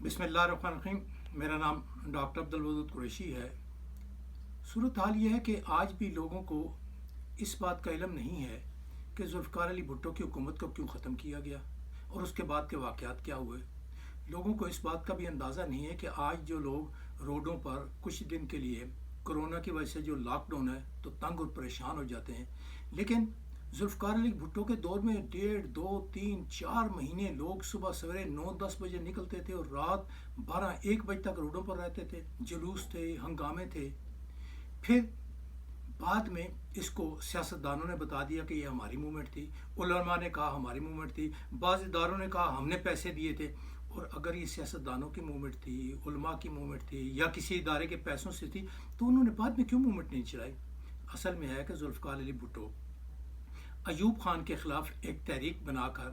بسم اللہ الرحمن الرحیم۔ میرا نام ڈاکٹر عبدالودود قریشی ہے۔ صورتحال یہ ہے کہ آج بھی لوگوں کو اس بات کا علم نہیں ہے کہ ذوالفقار علی بھٹو کی حکومت کو کیوں ختم کیا گیا اور اس کے بعد کے واقعات کیا ہوئے۔ لوگوں کو اس بات کا بھی اندازہ نہیں ہے کہ آج جو لوگ روڈوں پر کچھ دن کے لیے کرونا کی وجہ سے جو لاک ڈاؤن ہے تو تنگ اور پریشان ہو جاتے ہیں، لیکن ذوالفقار علی بھٹو کے دور میں 1.5 2 3 4 مہینے لوگ صبح سویرے 9 10 بجے نکلتے تھے اور رات 12 1 بجے تک روڈوں پر رہتے تھے، جلوس تھے، ہنگامے تھے۔ پھر بعد میں اس کو سیاستدانوں نے بتا دیا کہ یہ ہماری موومنٹ تھی، علماء نے کہا ہماری موومنٹ تھی، بعض اداروں نے کہا ہم نے پیسے دیے تھے۔ اور اگر یہ سیاستدانوں کی موومنٹ تھی، علماء کی موومنٹ تھی یا کسی ادارے کے پیسوں سے تھی تو انہوں نے بعد میں کیوں موومنٹ نہیں چلائی؟ اصل میں ہے کہ ذوالفقار علی بھٹو ایوب خان کے خلاف ایک تحریک بنا کر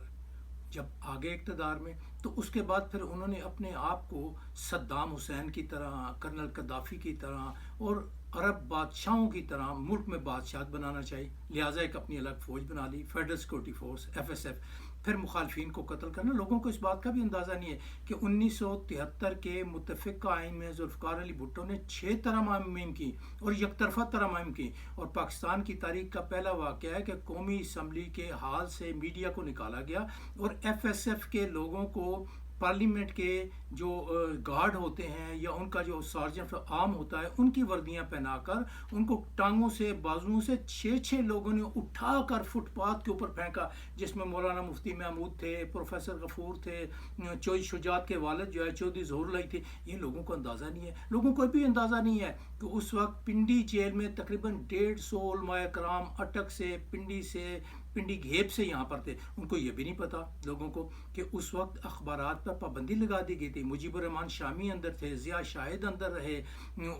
جب آگے اقتدار میں تو اس کے بعد پھر انہوں نے اپنے آپ کو صدام حسین کی طرح، کرنل قذافی کی طرح اور عرب بادشاہوں کی طرح ملک میں بادشاہت بنانا چاہیے، لہٰذا ایک اپنی الگ فوج بنا لی، فیڈرل سیکورٹی فورس FSF۔ پھر مخالفین کو قتل کرنا۔ لوگوں کو اس بات کا بھی اندازہ نہیں ہے کہ 1973 کے متفقہ آئین میں ذوالفقار علی بھٹو نے 6 ترامیم کی اور یک طرفہ ترامیم کی، اور پاکستان کی تاریخ کا پہلا واقعہ ہے کہ قومی اسمبلی کے ہال سے میڈیا کو نکالا گیا اور FSF کے لوگوں کو پارلیمنٹ کے جو گارڈ ہوتے ہیں یا ان کا جو سارجنٹ عام ہوتا ہے ان کی وردیاں پہنا کر ان کو ٹانگوں سے بازوؤں سے 6 لوگوں نے اٹھا کر فٹ پاتھ کے اوپر پھینکا، جس میں مولانا مفتی محمود تھے، پروفیسر غفور تھے، چودھری شجاعت کے والد جو ہے چودھری ظہور الہی تھے۔ یہ لوگوں کو اندازہ نہیں ہے، لوگوں کو بھی اندازہ نہیں ہے کہ اس وقت پنڈی جیل میں تقریباً 150 علماء کرام اٹک سے پنڈی گھیب سے یہاں پر تھے۔ ان کو یہ بھی نہیں پتا لوگوں کو کہ اس وقت اخبارات پر پابندی لگا دی گئی تھی۔ مجیب الرحمان شامی اندر تھے، ضیاء شاہد اندر رہے،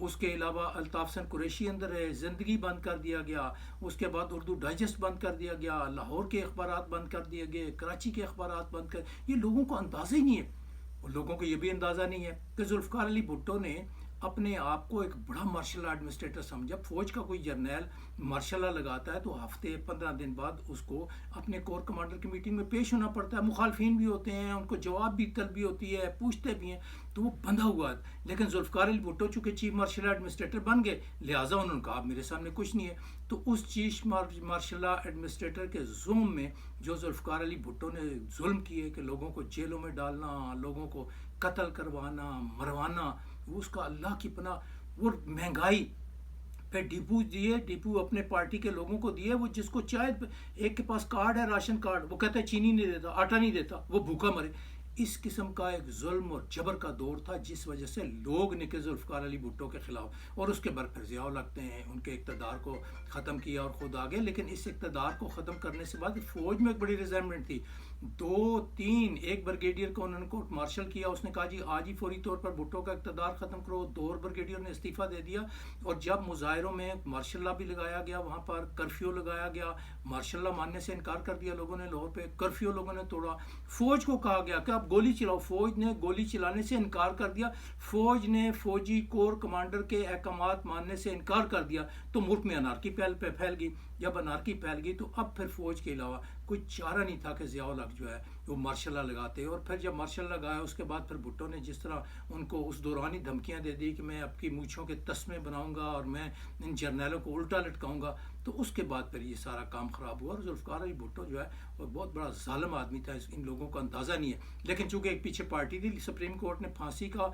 اس کے علاوہ الطاف حسن قریشی اندر رہے، زندگی بند کر دیا گیا، اس کے بعد اردو ڈائجسٹ بند کر دیا گیا، لاہور کے اخبارات بند کر دیے گئے، کراچی کے اخبارات بند کر۔ یہ لوگوں کو اندازہ ہی نہیں ہے، اور لوگوں کو یہ بھی اندازہ نہیں ہے کہ ذوالفقار علی بھٹو نے اپنے آپ کو ایک بڑا مارشل لا ایڈمنسٹریٹر سمجھا۔ فوج کا کوئی جرنیل مارشل لا لگاتا ہے تو ہفتے 15 دن بعد اس کو اپنے کور کمانڈر کی میٹنگ میں پیش ہونا پڑتا ہے، مخالفین بھی ہوتے ہیں، ان کو جواب بھی طلبی ہوتی ہے، پوچھتے بھی ہیں، تو وہ بندھا ہوا ہے۔ لیکن ذوالفقار علی بھٹو چونکہ چیف مارشل لا ایڈمنسٹریٹر بن گئے، لہٰذا انہوں نے کہا میرے سامنے کچھ نہیں ہے۔ تو اس چیف مارشل لا ایڈمنسٹریٹر کے ظلم میں جو ذوالفقار علی بھٹو نے ظلم کیے کہ لوگوں کو جیلوں میں ڈالنا، لوگوں کو قتل کروانا، مروانا، اس کا اللہ کی پناہ، اور مہنگائی پہ ڈپو دیے، ڈپو اپنے پارٹی کے لوگوں کو دیے، وہ جس کو چاہے، ایک کے پاس کارڈ ہے راشن کارڈ، وہ کہتا ہے چینی نہیں دیتا، آٹا نہیں دیتا، وہ بھوکا مرے۔ اس قسم کا ایک ظلم اور جبر کا دور تھا جس وجہ سے لوگ نکلے ذوالفقار علی بھٹو کے خلاف، اور اس کے بعد پھر ضیاء لگتے ہیں ان کے اقتدار کو ختم کیا اور خود آگے۔ لیکن اس اقتدار کو ختم کرنے سے بعد فوج میں ایک بڑی ریزائنمنٹ تھی، 2 3 ایک بریگیڈیئر کو انہوں نے کورٹ مارشل کیا، اس نے کہا جی آج ہی فوری طور پر بھٹو کا اقتدار ختم کرو، 2 اور بریگیڈیئر نے استعفیٰ دے دیا، اور جب مظاہروں میں مارشل لا بھی لگایا گیا، وہاں پر کرفیو لگایا گیا، مارشل لا ماننے سے انکار کر دیا لوگوں نے، لاہور پہ کرفیو لوگوں نے توڑا، فوج کو کہا گیا کہ آپ گولی چلاؤ، فوج نے گولی چلانے سے انکار کر دیا، فوج نے فوجی کور کمانڈر کے احکامات ماننے سے انکار کر دیا، تو ملک میں انارکی پھیل گئی۔ جب انارکی پھیل گئی تو اب پھر فوج کے علاوہ کوئی چارہ نہیں تھا کہ ضیاء الحق جو ہے وہ مارشل لا لگاتے، اور پھر جب مارشل لا لگایا اس کے بعد پھر بھٹو نے جس طرح ان کو اس دوران ہی دھمکیاں دے دی کہ میں آپ کی مونچھوں کے تسمے بناؤں گا اور میں ان جرنیلوں کو الٹا لٹکاؤں گا، تو اس کے بعد پھر یہ سارا کام خراب ہوا۔ اور ذوالفقار علی بھٹو جو ہے وہ بہت بڑا ظالم آدمی تھا، ان لوگوں کو اندازہ نہیں ہے، لیکن چونکہ ایک پیچھے پارٹی تھی، سپریم کورٹ نے پھانسی کا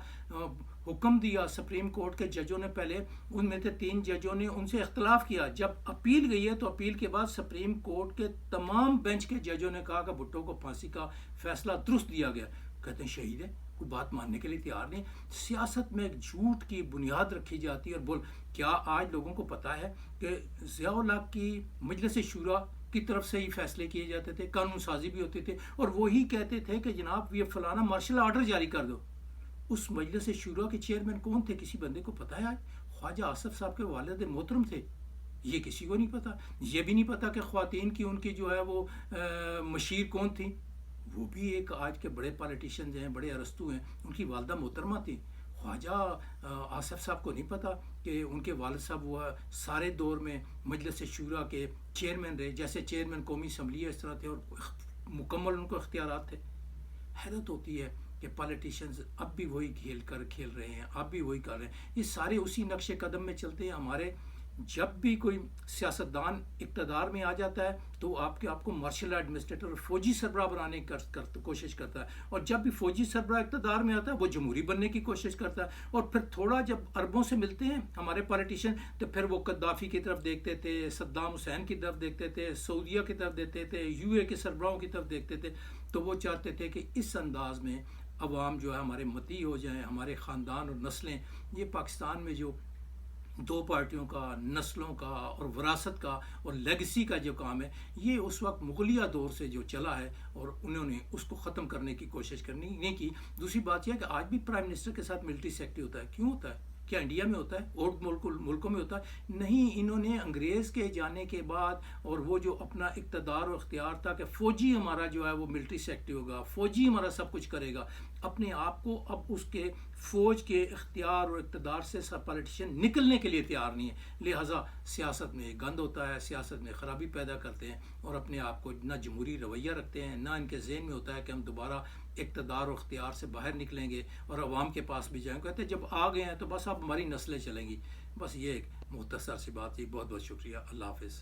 حکم دیا، سپریم کورٹ کے ججوں نے پہلے ان میں سے 3 ججوں نے ان سے اختلاف کیا، جب اپیل گئی ہے تو اپیل کے بعد سپریم کورٹ کے تمام بینچ کے ججوں نے کہا کہ بھٹو کو پھانسی کا فیصلہ درست دیا گیا۔ کہتے ہیں شہید ہے، کوئی بات ماننے کے لیے تیار نہیں۔ سیاست میں ایک جھوٹ کی بنیاد رکھی جاتی ہے، اور کیا آج لوگوں کو پتہ ہے کہ ضیاء الحق کی مجلس شورا کی طرف سے ہی فیصلے کیے جاتے تھے، قانون سازی بھی ہوتی تھی، اور وہی کہتے تھے کہ جناب یہ فلانا مارشل آرڈر جاری کر دو۔ اس مجلس شورا کے چیئرمین کون تھے کسی بندے کو پتہ ہے آج؟ خواجہ آصف صاحب کے والد محترم تھے، یہ کسی کو نہیں پتا۔ یہ بھی نہیں پتا کہ خواتین کی ان کی جو ہے وہ مشیر کون تھی، وہ بھی ایک آج کے بڑے پالیٹیشنز ہیں، بڑے ارسطو ہیں، ان کی والدہ محترمہ تھی۔ خواجہ آصف صاحب کو نہیں پتا کہ ان کے والد صاحب وہ سارے دور میں مجلس شورا کے چیئرمین رہے، جیسے چیئرمین قومی اسمبلی ہے اس طرح تھے، اور مکمل ان کو اختیارات تھے۔ حیرت ہوتی ہے کہ پالیٹیشنز اب بھی وہی کھیل رہے ہیں، اب بھی وہی کر رہے ہیں. یہ سارے اسی نقش قدم میں چلتے ہیں. ہمارے جب بھی کوئی سیاستدان اقتدار میں آ جاتا ہے تو آپ کو مارشل ایڈمنسٹریٹر اور فوجی سربراہ بنانے کی کوشش کرتا ہے، اور جب بھی فوجی سربراہ اقتدار میں آتا ہے وہ جمہوری بننے کی کوشش کرتا ہے. اور پھر تھوڑا جب عربوں سے ملتے ہیں ہمارے پالیٹیشین تو پھر وہ قذافی کی طرف دیکھتے تھے، صدام حسین کی طرف دیکھتے تھے، سعودیہ کی طرف دیکھتے تھے، یو اے کے سربراہوں کی طرف دیکھتے تھے. تو وہ چاہتے تھے کہ اس انداز میں عوام جو ہے ہمارے مطیع ہو جائیں، ہمارے خاندان اور نسلیں. یہ پاکستان میں جو دو پارٹیوں کا، نسلوں کا اور وراثت کا اور لیگسی کا جو کام ہے، یہ اس وقت مغلیہ دور سے جو چلا ہے اور انہوں نے اس کو ختم کرنے کی کوشش کرنی نہیں کی. دوسری بات یہ ہے کہ آج بھی پرائم منسٹر کے ساتھ ملٹری سیکٹری ہوتا ہے. کیوں ہوتا ہے؟ کیا انڈیا میں ہوتا ہے اور ملکوں میں ہوتا ہے؟ نہیں. انہوں نے انگریز کے جانے کے بعد اور وہ جو اپنا اقتدار و اختیار تھا کہ فوجی ہمارا جو ہے وہ ملٹری سیکٹری ہوگا، فوجی ہمارا سب کچھ کرے گا، اپنے آپ کو اب اس کے فوج کے اختیار اور اقتدار سے سب پالیٹیشین نکلنے کے لیے تیار نہیں ہے. لہٰذا سیاست میں گند ہوتا ہے، سیاست میں خرابی پیدا کرتے ہیں اور اپنے آپ کو نہ جمہوری رویہ رکھتے ہیں، نہ ان کے ذہن میں ہوتا ہے کہ ہم دوبارہ اقتدار و اختیار سے باہر نکلیں گے اور عوام کے پاس بھی جائیں. کہتے ہیں جب آ گئے ہیں تو بس اب ہماری نسلیں چلیں گی. بس یہ ایک مختصر سی بات تھی. بہت بہت شکریہ. اللہ حافظ.